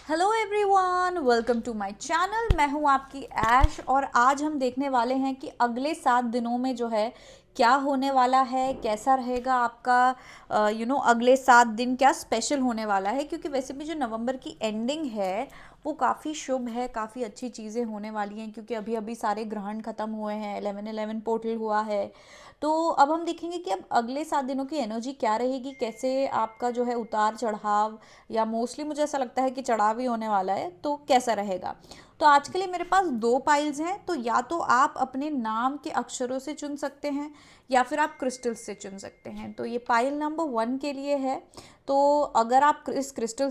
Hello everyone, welcome to my channel. मैं हूं आपकी ऐश और आज हम देखने वाले हैं कि अगले 7 दिनों में जो है क्या होने वाला है, कैसा रहेगा आपका अगले 7 दिन क्या स्पेशल होने वाला है। क्योंकि वैसे भी जो नवंबर की एंडिंग है वो काफ़ी शुभ है, काफ़ी अच्छी चीज़ें होने वाली हैं। क्योंकि अभी अभी सारे ग्रहण ख़त्म हुए हैं, 11/11 पोर्टल हुआ है। तो अब हम देखेंगे कि अब अगले 7 दिनों की एनर्जी क्या रहेगी, कैसे आपका जो है उतार चढ़ाव, या मोस्टली मुझे ऐसा लगता है कि चढ़ाव ही होने वाला है, तो कैसा रहेगा। तो आज के लिए मेरे पास 2 पाइल्स हैं। तो या तो आप अपने नाम के अक्षरों से चुन सकते हैं या फिर आप क्रिस्टल्स से चुन सकते हैं। तो ये पाइल नंबर 1 के लिए है। तो अगर आप इस क्रिस्टल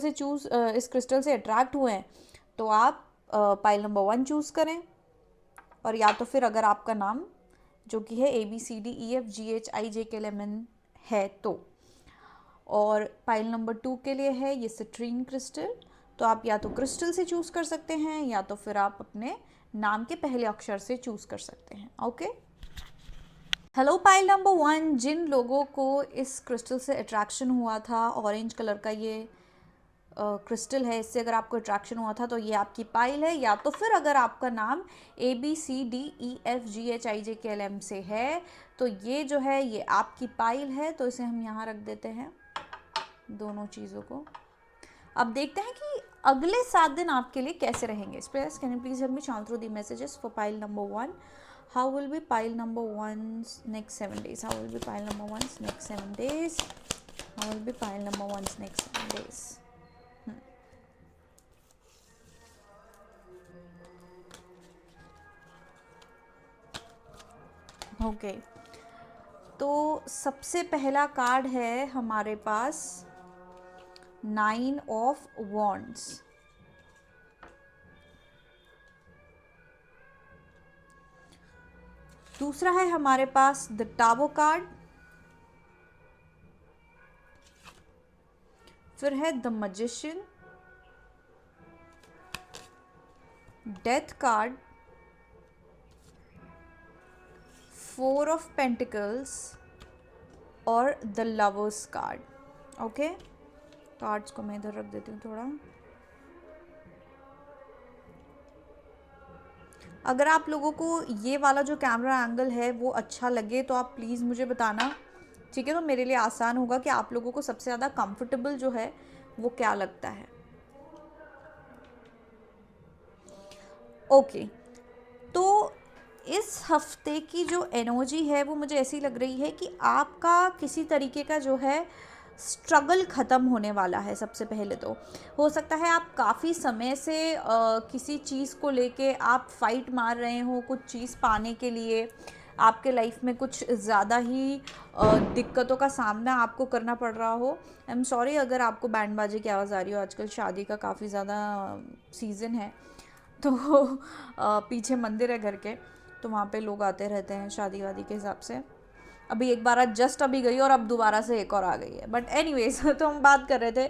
से अट्रैक्ट हुए हैं तो आप पाइल नंबर 1 चूज़ करें। और या तो फिर अगर आपका नाम जो कि है ABCDEFGHIJKLMN है तो। और पाइल नंबर 2 के लिए है ये सिट्रीन क्रिस्टल। तो आप या तो क्रिस्टल से चूज़ कर सकते हैं या तो फिर आप अपने नाम के पहले अक्षर से चूज़ कर सकते हैं। ओके, हेलो पाइल नंबर 1, जिन लोगों को इस क्रिस्टल से अट्रैक्शन हुआ था, ऑरेंज कलर का ये क्रिस्टल है, इससे अगर आपको अट्रैक्शन हुआ था तो ये आपकी पाइल है। या तो फिर अगर आपका नाम ABCDEFGHIJKLM से है तो ये जो है ये आपकी पाइल है। तो इसे हम यहाँ रख देते हैं, दोनों चीज़ों को। अब देखते हैं कि अगले 7 दिन आपके लिए कैसे रहेंगे। Space can you please help me channel through the messages for pile number 1। How will be pile number 1's next 7 days? How will be pile number 1's next 7 days? How will be pile number 1's next 7 days? Okay, तो सबसे पहला card है हमारे पास 9 of wands. दूसरा है हमारे पास the tower card. फिर है the magician, death card, 4 of pentacles और the lovers card. Okay, cards को मैं इधर रख देती हूँ थोड़ा। अगर आप लोगों को ये वाला जो कैमरा एंगल है वो अच्छा लगे तो आप प्लीज़ मुझे बताना, ठीक है। तो मेरे लिए आसान होगा कि आप लोगों को सबसे ज़्यादा कंफर्टेबल जो है वो क्या लगता है। ओके, तो इस हफ्ते की जो एनर्जी है वो मुझे ऐसी लग रही है कि आपका किसी तरीके का जो है स्ट्रगल ख़त्म होने वाला है। सबसे पहले तो हो सकता है आप काफ़ी समय से किसी चीज़ को लेके आप फाइट मार रहे हो, कुछ चीज़ पाने के लिए आपके लाइफ में कुछ ज़्यादा ही दिक्कतों का सामना आपको करना पड़ रहा हो। आई एम सॉरी अगर आपको बैंड बाजे की आवाज़ आ रही हो, आजकल शादी का काफ़ी ज़्यादा सीज़न है। तो पीछे मंदिर है घर के, तो वहाँ पे लोग आते रहते हैं शादी वादी के हिसाब से। अभी एक बार जस्ट अभी गई और अब दोबारा से एक और आ गई है। बट एनीवेज तो हम बात कर रहे थे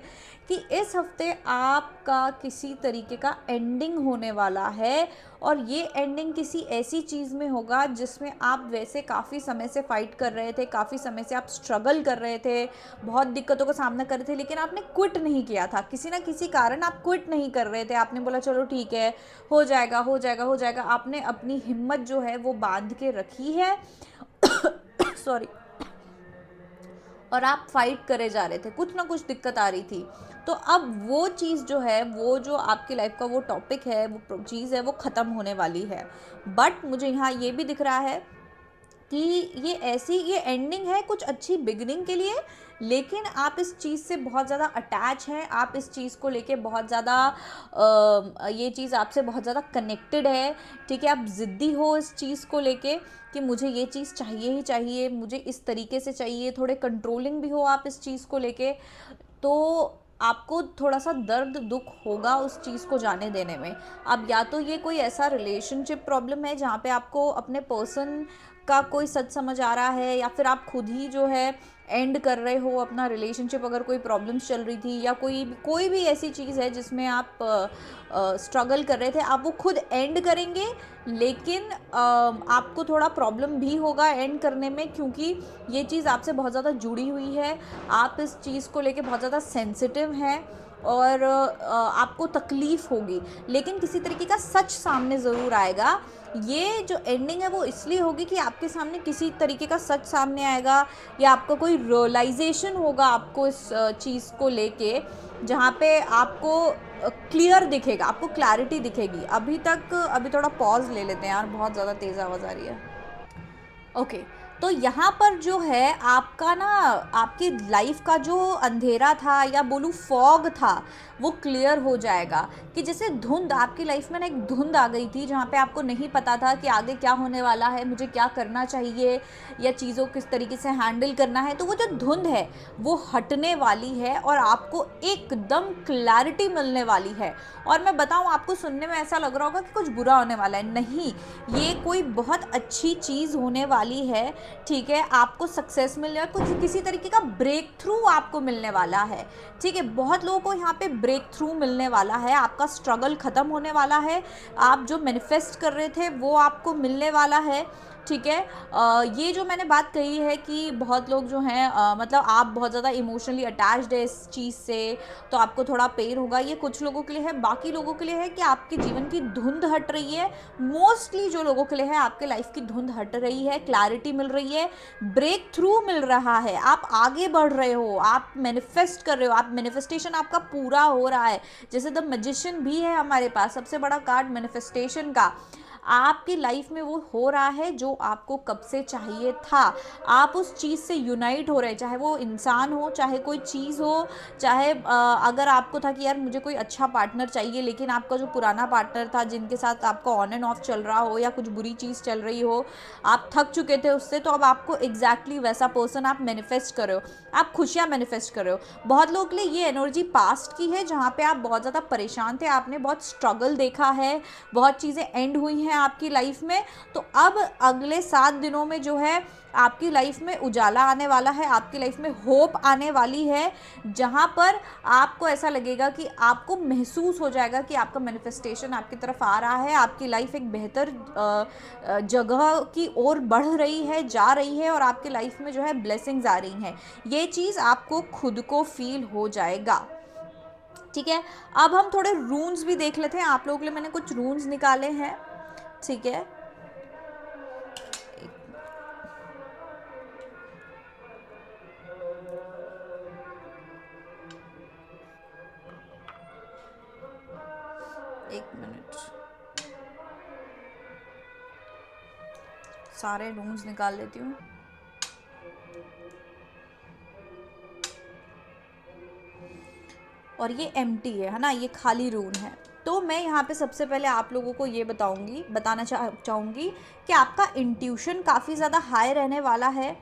कि इस हफ्ते आपका किसी तरीके का एंडिंग होने वाला है। और ये एंडिंग किसी ऐसी चीज़ में होगा जिसमें आप वैसे काफ़ी समय से फाइट कर रहे थे, काफ़ी समय से आप स्ट्रगल कर रहे थे, बहुत दिक्कतों का सामना कर रहे थे, लेकिन आपने क्विट नहीं किया था। किसी ना किसी कारण आप क्विट नहीं कर रहे थे। आपने बोला चलो ठीक है, हो जाएगा हो जाएगा हो जाएगा। आपने अपनी हिम्मत जो है वो बांध के रखी है सॉरी, और आप फाइट करे जा रहे थे, कुछ ना कुछ दिक्कत आ रही थी। तो अब वो चीज़ जो है, वो जो आपकी लाइफ का वो टॉपिक है, वो चीज़ है, वो ख़त्म होने वाली है। बट मुझे यहाँ ये भी दिख रहा है कि ये एंडिंग है कुछ अच्छी बिगिनिंग के लिए, लेकिन आप इस चीज़ से बहुत ज़्यादा अटैच हैं। आप इस चीज़ को लेके बहुत ज़्यादा ये चीज़ आपसे बहुत ज़्यादा कनेक्टेड है, ठीक है। आप ज़िद्दी हो इस चीज़ को लेके कि मुझे ये चीज़ चाहिए ही चाहिए, मुझे इस तरीके से चाहिए। थोड़े कंट्रोलिंग भी हो आप इस चीज़ को लेके, तो आपको थोड़ा सा दर्द दुख होगा उस चीज़ को जाने देने में। अब या तो ये कोई ऐसा रिलेशनशिप प्रॉब्लम है जहाँ पे आपको अपने पर्सन का कोई सच समझ आ रहा है, या फिर आप खुद ही जो है एंड कर रहे हो अपना रिलेशनशिप। अगर कोई प्रॉब्लम्स चल रही थी या कोई भी ऐसी चीज़ है जिसमें आप स्ट्रगल कर रहे थे, आप वो खुद एंड करेंगे। लेकिन आपको थोड़ा प्रॉब्लम भी होगा एंड करने में, क्योंकि ये चीज़ आपसे बहुत ज़्यादा जुड़ी हुई है। आप इस चीज़ को लेके बहुत ज़्यादा सेंसिटिव हैं और आपको तकलीफ़ होगी, लेकिन किसी तरीके का सच सामने ज़रूर आएगा। ये जो एंडिंग है वो इसलिए होगी कि आपके सामने किसी तरीके का सच सामने आएगा, या आपका कोई रियलाइजेशन होगा आपको इस चीज़ को लेके, जहाँ पे आपको क्लियर दिखेगा, आपको क्लैरिटी दिखेगी। अभी थोड़ा पॉज ले लेते हैं यार, बहुत ज़्यादा तेज़ आवाज़ आ रही है। ओके, तो यहाँ पर जो है आपका ना, आपकी लाइफ का जो अंधेरा था या बोलूँ फॉग था, वो क्लियर हो जाएगा। कि जैसे धुंध आपकी लाइफ में ना, एक धुंध आ गई थी जहाँ पे आपको नहीं पता था कि आगे क्या होने वाला है, मुझे क्या करना चाहिए, या चीज़ों किस तरीके से हैंडल करना है। तो वो जो धुंध है वो हटने वाली है और आपको एकदम क्लैरिटी मिलने वाली है। और मैं बताऊँ, आपको सुनने में ऐसा लग रहा होगा कि कुछ बुरा होने वाला है, नहीं, ये कोई बहुत अच्छी चीज़ होने वाली है। ठीक है, आपको सक्सेस मिलने और कुछ किसी तरीके का ब्रेक थ्रू आपको मिलने वाला है। ठीक है, बहुत लोगों को यहाँ पे ब्रेक थ्रू मिलने वाला है, आपका स्ट्रगल ख़त्म होने वाला है, आप जो मैनिफेस्ट कर रहे थे वो आपको मिलने वाला है। ठीक है, ये जो मैंने बात कही है कि बहुत लोग जो हैं मतलब आप बहुत ज़्यादा इमोशनली अटैच्ड है इस चीज़ से, तो आपको थोड़ा पेन होगा, ये कुछ लोगों के लिए है। बाकी लोगों के लिए है कि आपके जीवन की धुंध हट रही है। मोस्टली जो लोगों के लिए है, आपके लाइफ की धुंध हट रही है, क्लैरिटी मिल रही है, ब्रेक थ्रू मिल रहा है, आप आगे बढ़ रहे हो, आप मैनिफेस्ट कर रहे हो, आप मैनिफेस्टेशन आपका पूरा हो रहा है। जैसे द मैजिशियन भी है हमारे पास, सबसे बड़ा कार्ड मैनिफेस्टेशन का। आपकी लाइफ में वो हो रहा है जो आपको कब से चाहिए था। आप उस चीज़ से यूनाइट हो रहे हैं, चाहे वो इंसान हो, चाहे कोई चीज़ हो, चाहे अगर आपको था कि यार मुझे कोई अच्छा पार्टनर चाहिए, लेकिन आपका जो पुराना पार्टनर था जिनके साथ आपका ऑन एंड ऑफ चल रहा हो, या कुछ बुरी चीज़ चल रही हो, आप थक चुके थे उससे, तो अब आपको एग्जैक्टली वैसा पर्सन आप मैनिफेस्ट कर रहे हो, आप खुशियाँ मैनिफेस्ट कर रहे हो। बहुत लोगों के लिए ये एनर्जी पास्ट की है, जहाँ पे आप बहुत ज़्यादा परेशान थे, आपने बहुत स्ट्रगल देखा है, बहुत चीज़ें एंड हुई हैं आपकी लाइफ में। तो अब अगले 7 दिनों में जो है आपकी लाइफ में उजाला आने वाला है, आपकी लाइफ में होप आने वाली है, जहाँ पर आपको ऐसा लगेगा कि आपको महसूस हो जाएगा कि आपका मैनिफेस्टेशन आपकी तरफ आ रहा है, आपकी लाइफ एक बेहतर जगह की ओर बढ़ रही है, जा रही है, और आपकी लाइफ में जो है ब्लेसिंग्स आ रही हैं। ये चीज़ आपको खुद को फील हो जाएगा। ठीक है, अब हम थोड़े रून्स भी देख लेते हैं। आप लोगों के लिए मैंने कुछ रून्स निकाले हैं। ठीक है, एक मिनट, सारे रून्स निकाल लेती हूँ। और ये एम्प्टी है ना, ये खाली रूम है। तो मैं यहाँ पे सबसे पहले आप लोगों को ये बताना चाहूँगी कि आपका इंट्यूशन काफ़ी ज़्यादा हाई रहने वाला है।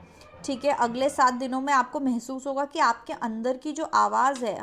ठीक है, अगले 7 दिनों में आपको महसूस होगा कि आपके अंदर की जो आवाज़ है,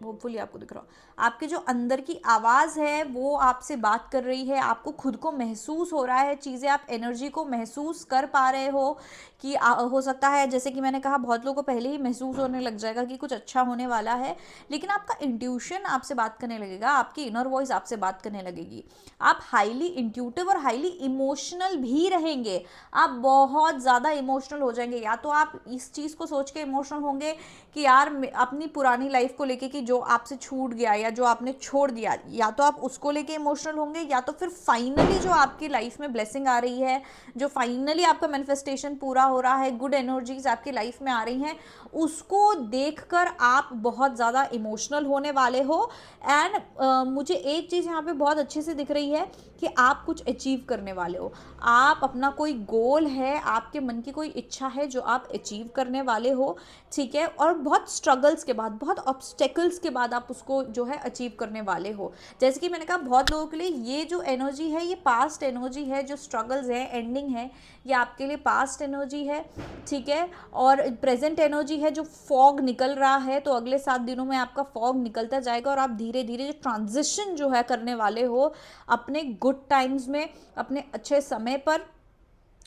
होपफुली आपको दिख रहा हो, आपके जो अंदर की आवाज़ है वो आपसे बात कर रही है, आपको खुद को महसूस हो रहा है चीज़ें, आप एनर्जी को महसूस कर पा रहे हो कि हो सकता है, जैसे कि मैंने कहा, बहुत लोगों को पहले ही महसूस होने लग जाएगा कि कुछ अच्छा होने वाला है, लेकिन आपका इंट्यूशन आपसे बात करने लगेगा, आपकी इनर वॉइस आपसे बात करने लगेगी। आप हाईली इंट्यूटिव और हाईली इमोशनल भी रहेंगे, आप बहुत ज़्यादा इमोशनल हो जाएंगे। या तो आप इस चीज़ को सोच के इमोशनल होंगे कि यार अपनी पुरानी लाइफ को लेके कि जो आपसे छूट गया या जो आपने छोड़ दिया, या तो आप उसको लेके इमोशनल होंगे, या तो फिर फाइनली जो आपकी लाइफ में ब्लेसिंग आ रही है, जो फाइनली आपका मैनिफेस्टेशन पूरा हो रहा है, गुड एनर्जीज आपकी लाइफ में आ रही हैं, उसको देखकर आप बहुत ज़्यादा इमोशनल होने वाले हो। एंड मुझे एक चीज़ यहाँ पे बहुत अच्छे से दिख रही है कि आप कुछ अचीव करने वाले हो, आप अपना कोई गोल है, आपके मन की कोई इच्छा है जो आप अचीव करने वाले हो। ठीक है, और बहुत स्ट्रगल्स के बाद, बहुत ऑब्स्टेकल्स के बाद आप उसको जो है अचीव करने वाले हो। जैसे कि मैंने कहा, बहुत लोगों के लिए ये जो एनर्जी है ये पास्ट एनर्जी है, जो स्ट्रगल्स है, एंडिंग है, ये आपके लिए पास्ट एनर्जी है। ठीक है, और प्रेजेंट एनर्जी है जो फॉग निकल रहा है, तो अगले 7 दिनों में आपका फॉग निकलता जाएगा और आप धीरे धीरे जो ट्रांजिशन जो है करने वाले हो अपने गुड टाइम्स में, अपने अच्छे समय पर,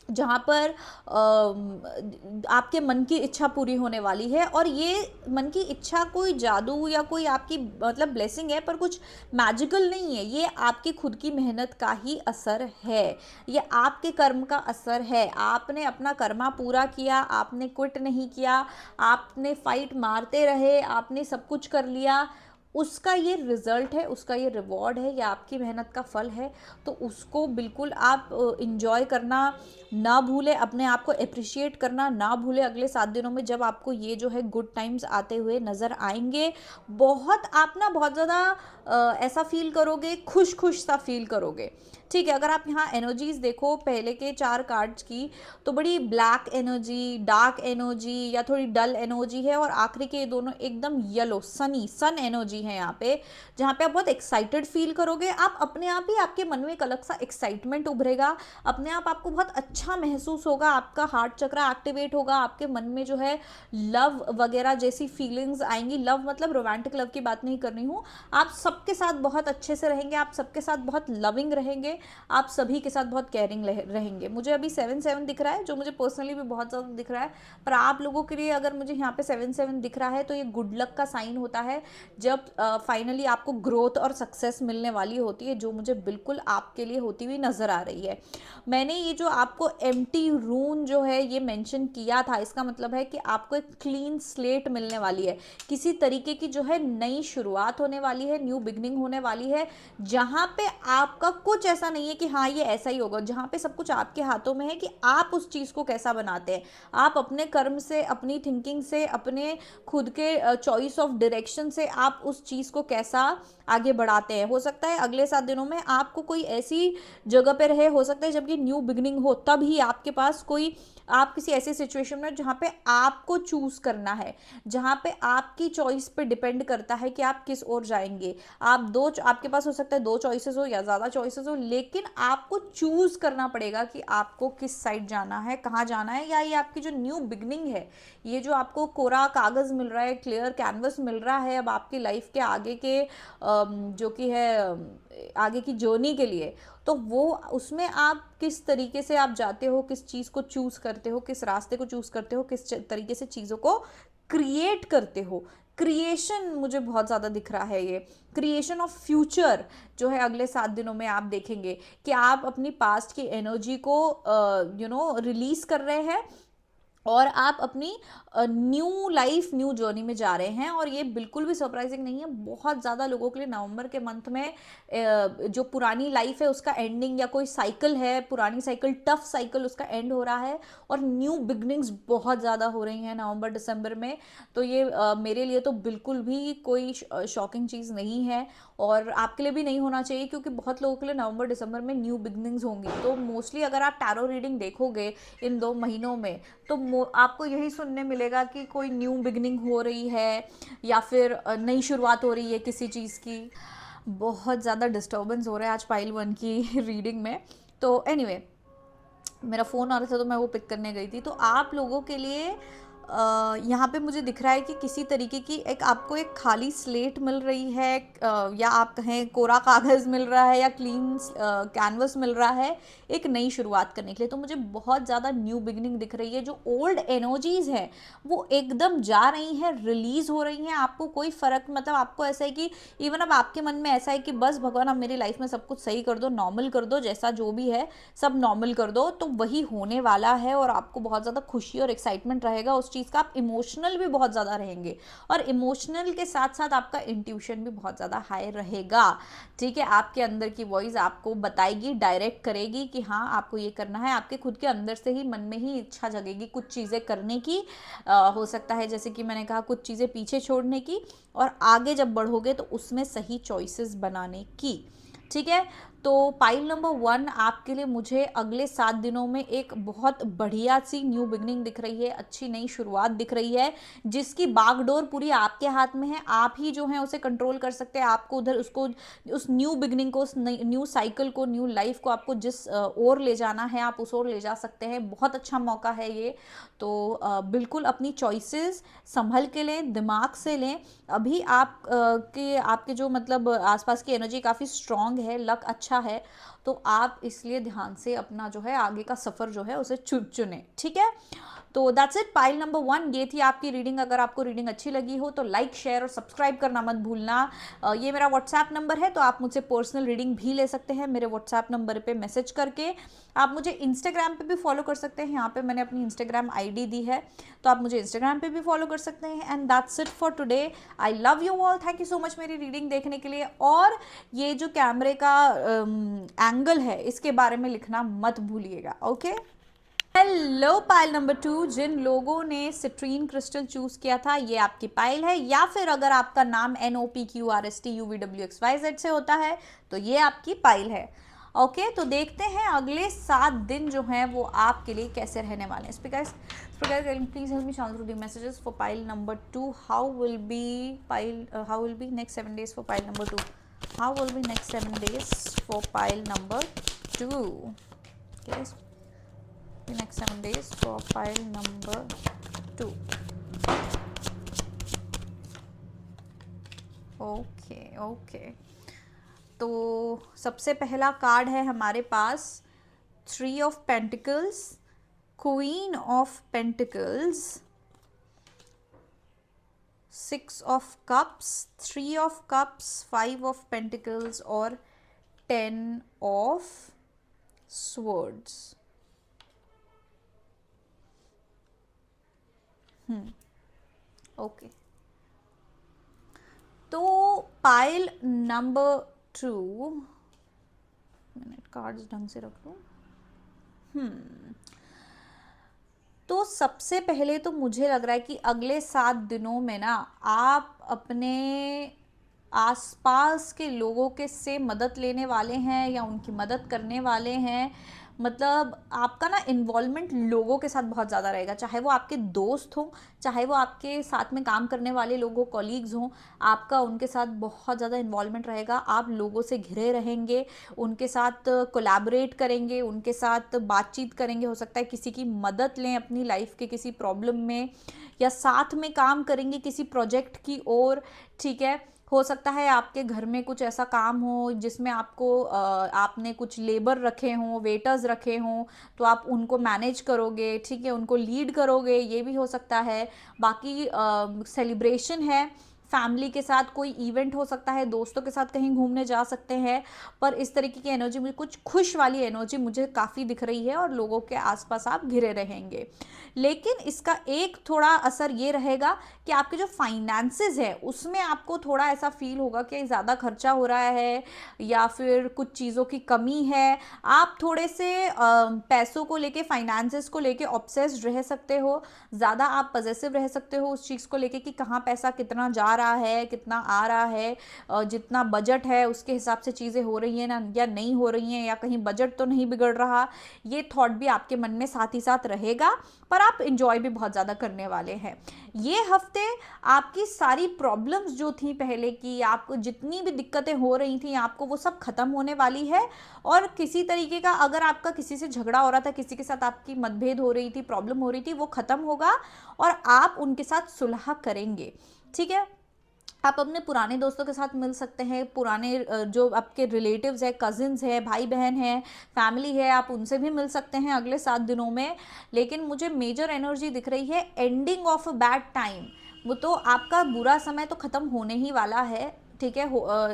जहाँ पर आपके मन की इच्छा पूरी होने वाली है। और ये मन की इच्छा कोई जादू या कोई आपकी मतलब ब्लेसिंग है, पर कुछ मैजिकल नहीं है, ये आपकी खुद की मेहनत का ही असर है, ये आपके कर्म का असर है। आपने अपना कर्मा पूरा किया, आपने क्विट नहीं किया, आपने फाइट मारते रहे, आपने सब कुछ कर लिया, उसका ये रिज़ल्ट है, उसका ये रिवॉर्ड है, या आपकी मेहनत का फल है। तो उसको बिल्कुल आप इंजॉय करना ना भूलें, अपने आप को अप्रिशिएट करना ना भूलें अगले 7 दिनों में, जब आपको ये जो है गुड टाइम्स आते हुए नज़र आएंगे। बहुत आप ना बहुत ज़्यादा ऐसा फील करोगे, खुश खुश सा फील करोगे। ठीक है, अगर आप यहाँ एनर्जीज देखो पहले के 4 कार्ड्स की, तो बड़ी ब्लैक एनर्जी, डार्क एनर्जी या थोड़ी डल एनर्जी है, और आखिरी के ये दोनों एकदम येलो सनी सन एनर्जी है यहाँ पे, जहाँ पे आप बहुत एक्साइटेड फील करोगे। आप अपने आप ही, आपके मन में एक अलग सा एक्साइटमेंट उभरेगा, अपने आप आपको बहुत अच्छा महसूस होगा, आपका हार्ट चक्र एक्टिवेट होगा, आपके मन में जो है लव वगैरह जैसी फीलिंग्स आएंगी। लव मतलब रोमांटिक लव की बात नहीं कर रही हूँ, आप सबके साथ बहुत अच्छे से रहेंगे, आप सबके साथ बहुत लविंग रहेंगे, आप सभी के साथ बहुत केयरिंग रहेंगे। मुझे अभी 7-7 दिख रहा है, जो मुझे पर्सनली भी बहुत ज़्यादा दिख रहा है, पर आप लोगों के लिए अगर मुझे यहाँ पे 7-7 दिख रहा है तो ये गुड लक का साइन होता है, जब फाइनली आपको ग्रोथ और सक्सेस मिलने वाली होती है, जो मुझे बिल्कुल आपके लिए होती हुई नज़र आ रही है। मैंने ये जो आपको एम्प्टी रून जो है ये मेंशन किया था, इसका मतलब है कि आपको एक क्लीन स्लेट मिलने वाली है, किसी तरीके की जो है नई शुरुआत होने वाली है, न्यू बिगनिंग होने वाली है, जहाँ पे आपका कुछ ऐसा नहीं है कि हाँ ये ऐसा ही होगा, जहाँ पे सब कुछ आपके हाथों में है कि आप उस चीज़ को कैसा बनाते हैं। आप अपने कर्म से, अपनी थिंकिंग से, अपने खुद के चॉइस ऑफ डायरेक्शन से आप उस चीज़ को कैसा आगे बढ़ाते हैं। हो सकता है अगले 7 दिनों में आपको कोई ऐसी जगह पे रहे, हो सकता है जब ये न्यू बिगनिंग हो तब ही आपके पास कोई, आप किसी ऐसी सिचुएशन में जहाँ पे आपको चूज़ करना है, जहाँ पे आपकी चॉइस पे डिपेंड करता है कि आप किस ओर जाएंगे। आपके पास हो सकता है 2 चॉइसेस हो या ज़्यादा चॉइसेस हो, लेकिन आपको चूज़ करना पड़ेगा कि आपको किस साइड जाना है, कहाँ जाना है, या ये आपकी जो न्यू बिगनिंग है, ये जो आपको कोरा कागज़ मिल रहा है, क्लियर कैनवस मिल रहा है अब आपकी लाइफ के आगे के जो कि है आगे की जर्नी के लिए, तो वो उसमें आप किस तरीके से आप जाते हो, किस चीज़ को चूज़ करते हो, किस रास्ते को चूज़ करते हो, किस तरीके से चीज़ों को क्रिएट करते हो। क्रिएशन मुझे बहुत ज़्यादा दिख रहा है, ये क्रिएशन ऑफ फ्यूचर जो है अगले 7 दिनों में आप देखेंगे कि आप अपनी पास्ट की एनर्जी को रिलीज़ कर रहे हैं, और आप अपनी न्यू लाइफ, न्यू जर्नी में जा रहे हैं। और ये बिल्कुल भी सरप्राइजिंग नहीं है, बहुत ज़्यादा लोगों के लिए नवंबर के मंथ में जो पुरानी लाइफ है उसका एंडिंग, या कोई साइकिल है, पुरानी साइकिल, टफ साइकिल, उसका एंड हो रहा है, और न्यू बिगनिंग्स बहुत ज़्यादा हो रही हैं नवंबर दिसंबर में। तो ये मेरे लिए तो बिल्कुल भी कोई शॉकिंग चीज़ नहीं है, और आपके लिए भी नहीं होना चाहिए, क्योंकि बहुत लोगों के लिए नवंबर दिसंबर में न्यू बिगनिंग्स होंगी। तो मोस्टली अगर आप टैरो रीडिंग देखोगे इन 2 महीनों में, तो आपको यही सुनने मिलेगा कि कोई न्यू बिगनिंग हो रही है, या फिर नई शुरुआत हो रही है किसी चीज़ की। बहुत ज़्यादा डिस्टर्बेंस हो रहा है आज पाइल 1 की रीडिंग में। तो एनीवे, मेरा फ़ोन आ रहा था तो मैं वो पिक करने गई थी। तो आप लोगों के लिए यहाँ पे मुझे दिख रहा है कि किसी तरीके की आपको एक खाली स्लेट मिल रही है, या आप कहें कोरा कागज़ मिल रहा है, या क्लीन कैनवस मिल रहा है एक नई शुरुआत करने के लिए। तो मुझे बहुत ज़्यादा न्यू बिगनिंग दिख रही है, जो ओल्ड एनर्जीज़ हैं वो एकदम जा रही हैं, रिलीज़ हो रही हैं। आपको कोई फ़र्क, मतलब आपको ऐसा है कि इवन अब आपके मन में ऐसा है कि बस भगवान अब मेरी लाइफ में सब कुछ सही कर दो, नॉर्मल कर दो, जैसा जो भी है सब नॉर्मल कर दो। तो वही होने वाला है, और आपको बहुत ज़्यादा खुशी और एक्साइटमेंट रहेगा उस चीज़ का। आप इमोशनल भी बहुत ज़्यादा रहेंगे, और इमोशनल के साथ साथ आपका इंट्यूशन भी बहुत ज़्यादा हाई रहेगा। ठीक है, आपके अंदर की वॉइस आपको बताएगी, डायरेक्ट करेगी कि हाँ आपको ये करना है। आपके खुद के अंदर से ही, मन में ही इच्छा जगेगी कुछ चीज़ें करने की। हो सकता है जैसे कि मैंने कहा, कुछ चीज़ें पीछे छोड़ने की, और आगे जब बढ़ोगे तो उसमें सही चॉइसेस बनाने की। ठीक है, तो पाइल नंबर 1 आपके लिए मुझे अगले 7 दिनों में एक बहुत बढ़िया सी न्यू बिगनिंग दिख रही है, अच्छी नई शुरुआत दिख रही है, जिसकी बागडोर पूरी आपके हाथ में है। आप ही जो है उसे कंट्रोल कर सकते हैं। आपको उधर उसको, उस न्यू बिगनिंग को, उस न्यू साइकिल को, न्यू लाइफ को आपको जिस ओर ले जाना है आप उस ओर ले जा सकते हैं। बहुत अच्छा मौका है ये। तो बिल्कुल अपनी चॉइसेस संभल के लें, दिमाग से लें। अभी आपके जो मतलब आसपास की एनर्जी काफ़ी स्ट्रांग है, लक अच्छा है, तो आप इसलिए ध्यान से अपना जो है आगे का सफ़र जो है उसे चुने। ठीक है, तो दैट्स इट, पाइल नंबर 1 ये थी आपकी रीडिंग। अगर आपको रीडिंग अच्छी लगी हो तो लाइक, शेयर और सब्सक्राइब करना मत भूलना। ये मेरा व्हाट्सएप नंबर है, तो आप मुझसे पर्सनल रीडिंग भी ले सकते हैं मेरे व्हाट्सएप नंबर पे मैसेज करके। आप मुझे इंस्टाग्राम पे भी फॉलो कर सकते हैं, यहाँ पे मैंने अपनी इंस्टाग्राम आईडी दी है, तो आप मुझे इंस्टाग्राम पे भी फॉलो कर सकते हैं। And that's it for today. I love you all, thank you so much मेरी रीडिंग देखने के लिए। और ये जो कैमरे का एंगल है इसके बारे में लिखना मत भूलिएगा, ओके। हेलो पाइल नंबर 2, जिन लोगों ने सिट्रीन क्रिस्टल चूज किया था ये आपकी पाइल है, या फिर अगर आपका नाम NOPQRSTUVWXYZ से होता है तो ये आपकी पाइल है, ओके। तो देखते हैं अगले 7 दिन जो हैं वो आपके लिए कैसे रहने वाले हैं। Please help me channel through the messages for pile number 2। How will be next 7 days for pile number 2? How will be next 7 days for pile number 2? Yes. The next 7 days for file number 2. Okay. तो सबसे पहला card है हमारे पास 3 of Pentacles, Queen of Pentacles, 6 of Cups, 3 of Cups, 5 of Pentacles और 10 of Swords। Okay. तो pile number 2, मैंने cards ढंग से रख लूं। तो सबसे पहले तो मुझे लग रहा है कि अगले 7 दिनों में ना आप अपने आसपास के लोगों के से मदद लेने वाले हैं या उनकी मदद करने वाले हैं। मतलब आपका ना इन्वॉल्वमेंट लोगों के साथ बहुत ज़्यादा रहेगा, चाहे वो आपके दोस्त हों, चाहे वो आपके साथ में काम करने वाले लोग हों, कॉलीग्स हों, आपका उनके साथ बहुत ज़्यादा इन्वॉल्वमेंट रहेगा। आप लोगों से घिरे रहेंगे, उनके साथ कोलैबोरेट करेंगे, उनके साथ बातचीत करेंगे। हो सकता है किसी की मदद लें अपनी लाइफ के किसी प्रॉब्लम में, या साथ में काम करेंगे किसी प्रोजेक्ट की ओर, ठीक है। हो सकता है आपके घर में कुछ ऐसा काम हो जिसमें आपने कुछ लेबर रखे हों, वेटर्स रखे हों, तो आप उनको मैनेज करोगे, ठीक है, उनको लीड करोगे, ये भी हो सकता है। बाकी सेलिब्रेशन है, फैमिली के साथ कोई इवेंट हो सकता है, दोस्तों के साथ कहीं घूमने जा सकते हैं। पर इस तरीके की एनर्जी मुझे, कुछ खुश वाली एनर्जी मुझे काफ़ी दिख रही है, और लोगों के आसपास आप घिरे रहेंगे। लेकिन इसका एक थोड़ा असर ये रहेगा कि आपके जो फाइनेंसेस है उसमें आपको थोड़ा ऐसा फील होगा कि ज़्यादा खर्चा हो रहा है, या फिर कुछ चीज़ों की कमी है। आप थोड़े से पैसों को लेके, फाइनेंसेस को लेके ऑब्सेस्ड रह सकते हो, ज़्यादा आप पॉजिटिव रह सकते हो उस चीज़ को लेके कि कहाँ पैसा कितना जा रहा है, कितना आ रहा है, जितना बजट है उसके हिसाब से चीज़ें हो रही हैं ना, या नहीं हो रही हैं, या कहीं बजट तो नहीं बिगड़ रहा। ये थॉट भी आपके मन में साथ ही साथ रहेगा, पर आप इंजॉय भी बहुत ज़्यादा करने वाले हैं। ये हफ्ते आपकी सारी प्रॉब्लम्स जो थी पहले की, आपको जितनी भी दिक्कतें हो रही थी, आपको वो सब खत्म होने वाली है। और किसी तरीके का अगर आपका किसी से झगड़ा हो रहा था, किसी के साथ आपकी मतभेद हो रही थी, प्रॉब्लम हो रही थी, वो खत्म होगा और आप उनके साथ सुलह करेंगे, ठीक है। आप अपने पुराने दोस्तों के साथ मिल सकते हैं, पुराने जो आपके रिलेटिव्स है, कजिन्स है, भाई बहन है, फैमिली है, आप उनसे भी मिल सकते हैं अगले 7 दिनों में। लेकिन मुझे मेजर एनर्जी दिख रही है ending of a bad time. वो तो आपका बुरा समय तो ख़त्म होने ही वाला है, ठीक है,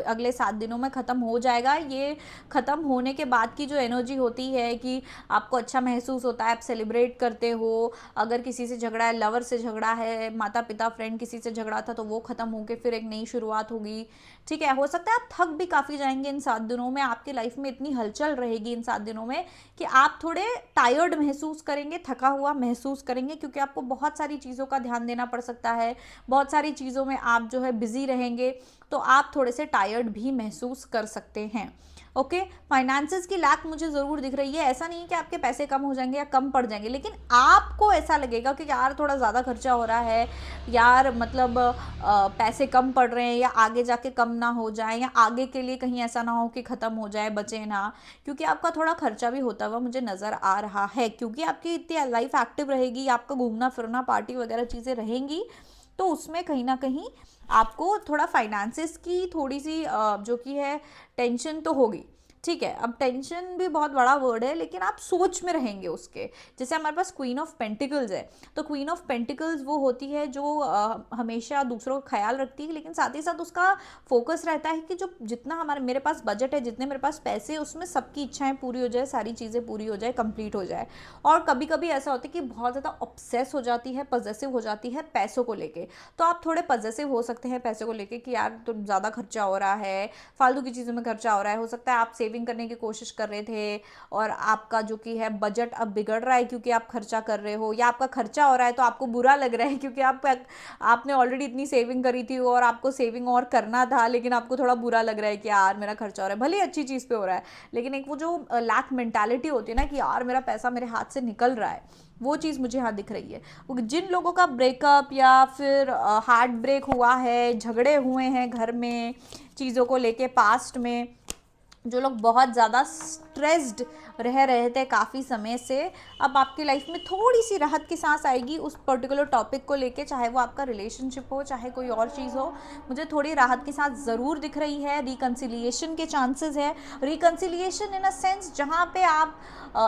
अगले 7 दिनों में ख़त्म हो जाएगा। ये ख़त्म होने के बाद की जो एनर्जी होती है कि आपको अच्छा महसूस होता है, आप सेलिब्रेट करते हो। अगर किसी से झगड़ा है, लवर से झगड़ा है, माता पिता फ्रेंड किसी से झगड़ा था, तो वो ख़त्म होकर फिर एक नई शुरुआत होगी, ठीक है। हो सकता है आप थक भी काफ़ी जाएंगे इन 7 दिनों में, आपकी लाइफ में इतनी हलचल रहेगी इन 7 दिनों में कि आप थोड़े टायर्ड महसूस करेंगे, थका हुआ महसूस करेंगे, क्योंकि आपको बहुत सारी चीज़ों का ध्यान देना पड़ सकता है, बहुत सारी चीज़ों में आप जो है बिजी रहेंगे, तो आप थोड़े से टायर्ड भी महसूस कर सकते हैं, ओके। फाइनेंसेस की लैक मुझे ज़रूर दिख रही है। ऐसा नहीं है कि आपके पैसे कम हो जाएंगे या कम पड़ जाएंगे, लेकिन आपको ऐसा लगेगा कि यार थोड़ा ज़्यादा खर्चा हो रहा है, यार मतलब पैसे कम पड़ रहे हैं, या आगे जाके कम ना हो जाए, या आगे के लिए कहीं ऐसा ना हो कि ख़त्म हो जाए, बचे ना। क्योंकि आपका थोड़ा खर्चा भी होता हुआ मुझे नज़र आ रहा है, क्योंकि आपकी इतनी लाइफ एक्टिव रहेगी, आपका घूमना फिरना, पार्टी वगैरह चीज़ें रहेंगी, तो उसमें कहीं ना कहीं आपको थोड़ा फाइनेंसेस की थोड़ी सी जो कि है टेंशन तो होगी। ठीक है, अब टेंशन भी बहुत बड़ा वर्ड है, लेकिन आप सोच में रहेंगे उसके। जैसे हमारे पास क्वीन ऑफ पेंटिकल्स है, तो क्वीन ऑफ पेंटिकल्स वो होती है जो हमेशा दूसरों का ख्याल रखती है, लेकिन साथ ही साथ उसका फोकस रहता है कि जो जितना हमारे मेरे पास बजट है, जितने मेरे पास पैसे हैं, उसमें सबकी इच्छाएं पूरी हो जाए, सारी चीज़ें पूरी हो जाए, कंप्लीट हो जाए। और कभी कभी ऐसा होता है कि बहुत ज़्यादा ऑब्सेस हो जाती है, पजेसिव हो जाती है पैसों को लेके। तो आप थोड़े पजेसिव हो सकते हैं पैसों को लेके कि यार तो ज़्यादा खर्चा हो रहा है, फालतू की चीज़ों में खर्चा हो रहा है। हो सकता है आप सेविंग करने की कोशिश कर रहे थे और आपका जो कि है बजट अब बिगड़ रहा है क्योंकि आप खर्चा कर रहे हो, या आपका खर्चा हो रहा है तो आपको बुरा लग रहा है क्योंकि आपने ऑलरेडी इतनी सेविंग करी थी और आपको सेविंग और करना था, लेकिन आपको थोड़ा बुरा लग रहा है कि यार मेरा खर्चा हो रहा है, भले अच्छी चीज़ पे हो रहा है, लेकिन एक वो जो लैक मेंटालिटी होती है ना कि यार मेरा पैसा मेरे हाथ से निकल रहा है, वो चीज़ मुझे यहाँ दिख रही है। जिन लोगों का ब्रेकअप या फिर हार्ट ब्रेक हुआ है, झगड़े हुए हैं घर में चीज़ों को लेके पास्ट में, जो लोग बहुत ज़्यादा स्ट्रेस्ड रह रहे थे काफ़ी समय से, अब आपकी लाइफ में थोड़ी सी राहत की सांस आएगी उस पर्टिकुलर टॉपिक को लेके, चाहे वो आपका रिलेशनशिप हो, चाहे कोई और चीज़ हो। मुझे थोड़ी राहत की सांस ज़रूर दिख रही है। रिकन्सिलिएशन के चांसेस है, रिकन्सिलिएशन इन अ सेंस जहाँ पे आप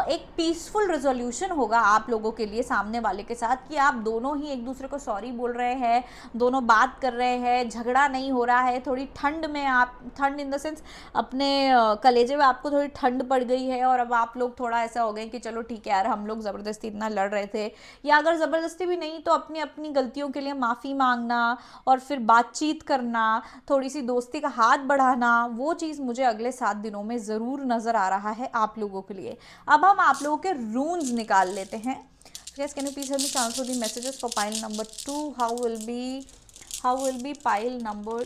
एक पीसफुल रेजोल्यूशन होगा आप लोगों के लिए सामने वाले के साथ, कि आप दोनों ही एक दूसरे को सॉरी बोल रहे हैं, दोनों बात कर रहे हैं, झगड़ा नहीं हो रहा है। थोड़ी ठंड में आप, ठंड इन द सेंस अपने कलेजे में आपको थोड़ी ठंड पड़ गई है और अब आप लोग थोड़ा ऐसा हो गए कि चलो ठीक है यार, हम लोग ज़बरदस्ती इतना लड़ रहे थे, या अगर ज़बरदस्ती भी नहीं तो अपनी अपनी गलतियों के लिए माफ़ी मांगना और फिर बातचीत करना, थोड़ी सी दोस्ती का हाथ बढ़ाना, वो चीज़ मुझे अगले 7 दिनों में ज़रूर नज़र आ रहा है आप लोगों के लिए। अब हम आप लोगों के रून्स निकाल लेते हैं। Guys, can you please help me transfer the messages for pile number 2? How will be pile number,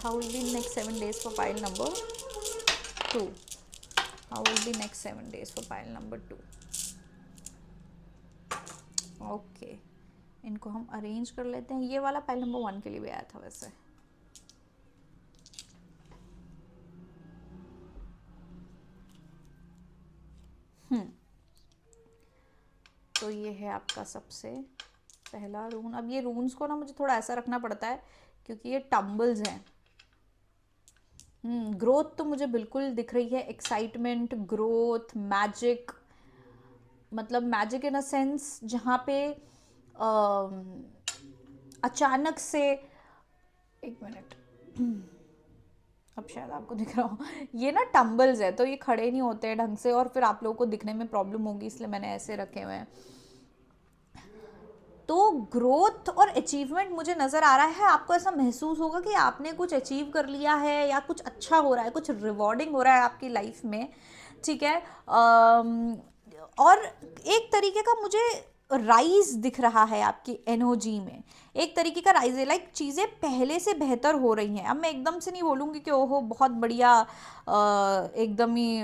how will be next 7 days for pile number 2? How will be next 7 days for pile number 2? Okay, इनको हम arrange कर लेते हैं। ये वाला pile number 1 के लिए भी आया था वैसे। तो ये है आपका सबसे पहला रून। अब ये रून्स को ना मुझे थोड़ा ऐसा रखना पड़ता है क्योंकि ये टम्बल्स हैं। ग्रोथ तो मुझे बिल्कुल दिख रही है, एक्साइटमेंट, ग्रोथ, मैजिक, मतलब मैजिक इन अ सेंस जहाँ पे अचानक से, एक मिनट, अब शायद आपको दिख रहा हो, ये ना टम्बल्स है तो ये खड़े नहीं होते हैं ढंग से और फिर आप लोगों को दिखने में प्रॉब्लम होगी, इसलिए मैंने ऐसे रखे हुए हैं। तो ग्रोथ और अचीवमेंट मुझे नज़र आ रहा है। आपको ऐसा महसूस होगा कि आपने कुछ अचीव कर लिया है या कुछ अच्छा हो रहा है, कुछ रिवॉर्डिंग हो रहा है आपकी लाइफ में, ठीक है। और एक तरीके का मुझे राइज दिख रहा है आपकी एनर्जी में, एक तरीके का राइज है, लाइक चीज़ें पहले से बेहतर हो रही हैं। अब मैं एकदम से नहीं बोलूँगी कि ओहो बहुत बढ़िया, एकदम ही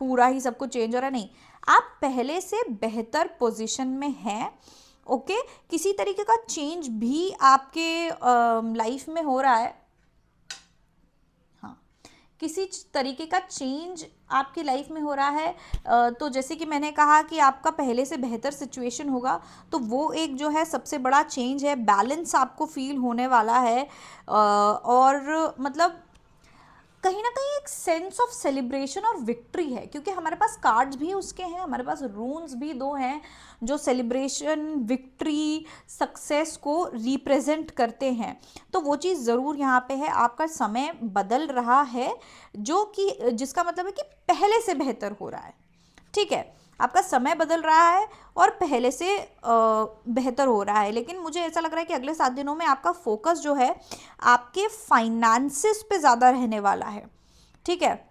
पूरा ही सब कुछ चेंज हो रहा है, नहीं, आप पहले से बेहतर पोजीशन में हैं। ओके, किसी तरीके का चेंज भी आपके लाइफ में हो रहा है। हाँ, किसी तरीके का चेंज आपकी लाइफ में हो रहा है। तो जैसे कि मैंने कहा कि आपका पहले से बेहतर सिचुएशन होगा, तो वो एक जो है सबसे बड़ा चेंज है। बैलेंस आपको फील होने वाला है और मतलब कहीं ना कहीं एक सेंस ऑफ सेलिब्रेशन और विक्ट्री है, क्योंकि हमारे पास कार्ड्स भी उसके हैं, हमारे पास रून्स भी 2 हैं जो सेलिब्रेशन, विक्ट्री, सक्सेस को रिप्रेजेंट करते हैं। तो वो चीज़ ज़रूर यहाँ पे है। आपका समय बदल रहा है, जो कि जिसका मतलब है कि पहले से बेहतर हो रहा है, ठीक है। आपका समय बदल रहा है और पहले से बेहतर हो रहा है। लेकिन मुझे ऐसा लग रहा है कि अगले 7 दिनों में आपका फोकस जो है आपके फाइनेंसेस पे ज़्यादा रहने वाला है, ठीक है।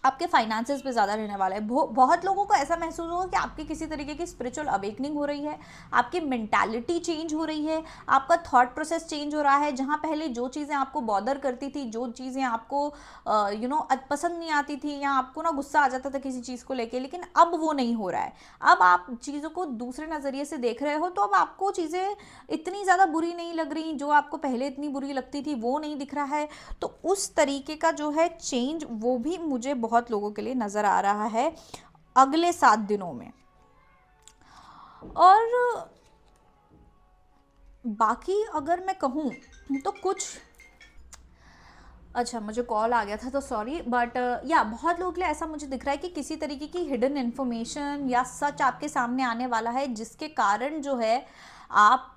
आपके फाइनेंसेस पे ज़्यादा रहने वाला है। बहुत लोगों को ऐसा महसूस होगा कि आपकी किसी तरीके की स्पिरिचुअल अवेकनिंग हो रही है, आपकी मेंटालिटी चेंज हो रही है, आपका थॉट प्रोसेस चेंज हो रहा है। जहाँ पहले जो चीज़ें आपको बॉदर करती थी, जो चीज़ें आपको पसंद नहीं आती थी, या आपको ना गुस्सा आ जाता था किसी चीज़ को लेके, लेकिन अब वो नहीं हो रहा है। अब आप चीज़ों को दूसरे नज़रिए से देख रहे हो, तो अब आपको चीज़ें इतनी ज़्यादा बुरी नहीं लग रही। जो आपको पहले इतनी बुरी लगती थी वो नहीं दिख रहा है। तो उस तरीके का जो है चेंज, वो भी मुझे बहुत लोगों के लिए नजर आ रहा है अगले 7 दिनों में। और बाकी अगर मैं कहूँ तो कुछ अच्छा, मुझे कॉल आ गया था तो सॉरी, बट या बहुत लोगों के लिए ऐसा मुझे दिख रहा है कि किसी तरीके की हिडन इन्फॉर्मेशन या सच आपके सामने आने वाला है, जिसके कारण जो है आप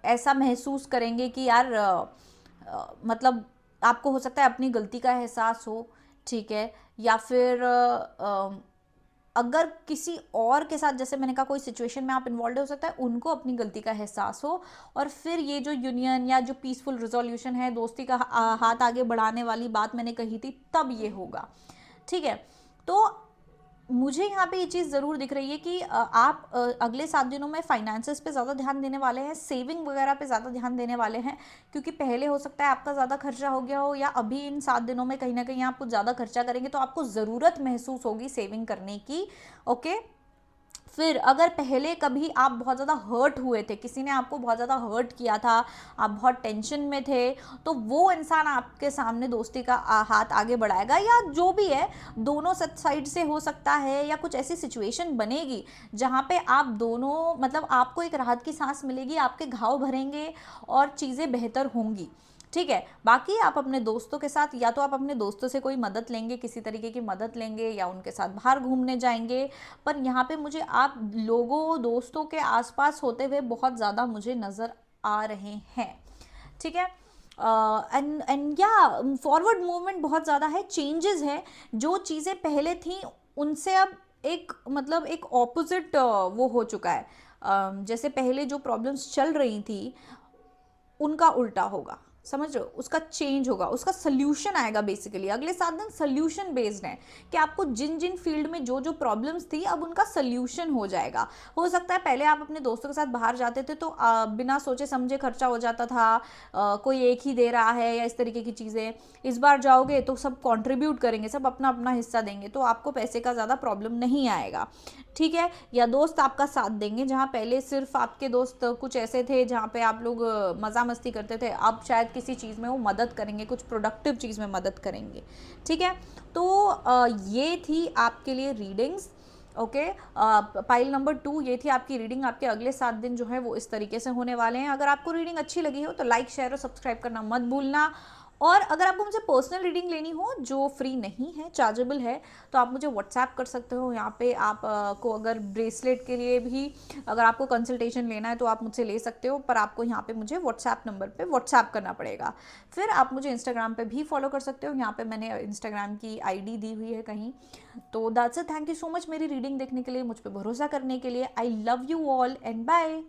ऐसा महसूस करेंगे कि यार मतलब आपको हो सकता है अपनी गलती का एहसास हो, ठीक है, या फिर अगर किसी और के साथ, जैसे मैंने कहा, कोई सिचुएशन में आप इन्वॉल्व हो सकता है, उनको अपनी गलती का एहसास हो, और फिर ये जो यूनियन या जो पीसफुल रिजोल्यूशन है, दोस्ती का हाथ आगे बढ़ाने वाली बात मैंने कही थी, तब ये होगा, ठीक है। तो मुझे यहाँ पे ये चीज़ ज़रूर दिख रही है कि आप अगले 7 दिनों में फाइनेंसेस पे ज़्यादा ध्यान देने वाले हैं, सेविंग वगैरह पे ज़्यादा ध्यान देने वाले हैं, क्योंकि पहले हो सकता है आपका ज़्यादा खर्चा हो गया हो, या अभी इन 7 दिनों में कहीं ना कहीं आप कुछ ज़्यादा खर्चा करेंगे तो आपको ज़रूरत महसूस होगी सेविंग करने की। ओके, फिर अगर पहले कभी आप बहुत ज़्यादा हर्ट हुए थे, किसी ने आपको बहुत ज़्यादा हर्ट किया था, आप बहुत टेंशन में थे, तो वो इंसान आपके सामने दोस्ती का हाथ आगे बढ़ाएगा, या जो भी है, दोनों साइड से हो सकता है, या कुछ ऐसी सिचुएशन बनेगी जहाँ पे आप दोनों, मतलब आपको एक राहत की सांस मिलेगी, आपके घाव भरेंगे और चीज़ें बेहतर होंगी, ठीक है। बाकी आप अपने दोस्तों के साथ, या तो आप अपने दोस्तों से कोई मदद लेंगे, किसी तरीके की मदद लेंगे, या उनके साथ बाहर घूमने जाएंगे, पर यहाँ पे मुझे आप लोगों, दोस्तों के आसपास होते हुए बहुत ज़्यादा मुझे नज़र आ रहे हैं, ठीक है। एंड या फॉरवर्ड मूवमेंट बहुत ज़्यादा है, चेंजेस है, जो चीज़ें पहले थी उनसे अब एक, मतलब एक ऑपोजिट वो हो चुका है। जैसे पहले जो प्रॉब्लम्स चल रही थी उनका उल्टा होगा, समझ रहे हो, उसका चेंज होगा, उसका सोल्यूशन आएगा। बेसिकली अगले 7 दिन सोल्यूशन बेस्ड है कि आपको जिन जिन फील्ड में जो जो प्रॉब्लम्स थी अब उनका सोल्यूशन हो जाएगा। हो सकता है पहले आप अपने दोस्तों के साथ बाहर जाते थे तो बिना सोचे समझे खर्चा हो जाता था, कोई एक ही दे रहा है या इस तरीके की चीज़ें। इस बार जाओगे तो सब कॉन्ट्रीब्यूट करेंगे, सब अपना अपना हिस्सा देंगे, तो आपको पैसे का ज़्यादा प्रॉब्लम नहीं आएगा, ठीक है। या दोस्त आपका साथ देंगे, जहाँ पहले सिर्फ आपके दोस्त कुछ ऐसे थे जहाँ पे आप लोग मज़ा मस्ती करते थे, अब शायद किसी चीज़ में वो मदद करेंगे, कुछ प्रोडक्टिव चीज़ में मदद करेंगे, ठीक है। तो ये थी आपके लिए रीडिंग्स। ओके, पाइल नंबर 2 ये थी आपकी रीडिंग। आपके अगले 7 दिन जो है वो इस तरीके से होने वाले हैं। अगर आपको रीडिंग अच्छी लगी हो तो लाइक, शेयर और सब्सक्राइब करना मत भूलना। और अगर आपको मुझे पर्सनल रीडिंग लेनी हो जो फ्री नहीं है, चार्जेबल है, तो आप मुझे व्हाट्सएप कर सकते हो। यहाँ पे आप को अगर ब्रेसलेट के लिए भी अगर आपको कंसल्टेशन लेना है तो आप मुझसे ले सकते हो, पर आपको यहाँ पे मुझे व्हाट्सएप नंबर पे व्हाट्सएप करना पड़ेगा। फिर आप मुझे इंस्टाग्राम पे भी फॉलो कर सकते हो, यहाँ पे मैंने इंस्टाग्राम की आईडी दी हुई है कहीं। तो that's it, thank you so much मेरी रीडिंग देखने के लिए, मुझ पर भरोसा करने के लिए। I love you all and bye.